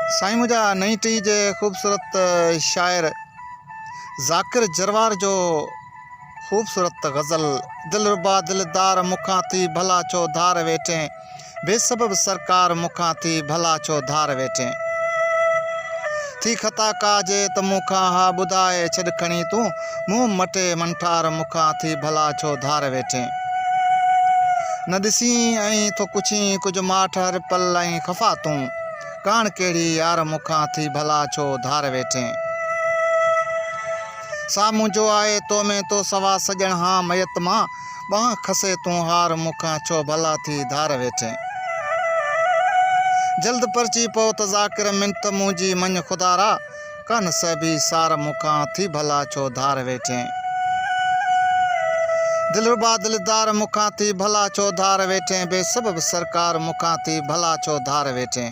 साईं मुझा नई टी जे ख़ूबसूरत शायर ज़ाकिर जरवार जो ख़ूबसूरत गज़ल दिलरुबा दिलदार मुखां थी भला छो धार वेठे बेसबब सरकार मुखां थी भला छो धार वेठे थी खता काजे त मुखां हा ॿुधाए छॾ खणी तूं मुंहुं मटे मंठार मुखां थी भला छो धार वेठे न ॾिसी ऐं थो कुझी कुझु माठ हर पल ऐं ख़फ़ा तूं कान कहिड़ी यार मुखां थी भला छो धार वेठे साम्हूं जो आहे तो में तो सवा सॼण हाँ मयत मां ॿांह खसे तूं हार मुखां छो भला थी धार वेठे जल्द परची पओ त ज़ाकिर मिंट मुंहिंजी मञ ख़ुदारा कन सभी सार मुखां थी भला छो धार वेठे दिलरुबा दिलदार मुखां थी भला छो धार वेठे बेसबब सरकार मुखां थी भला छो धार वेठे।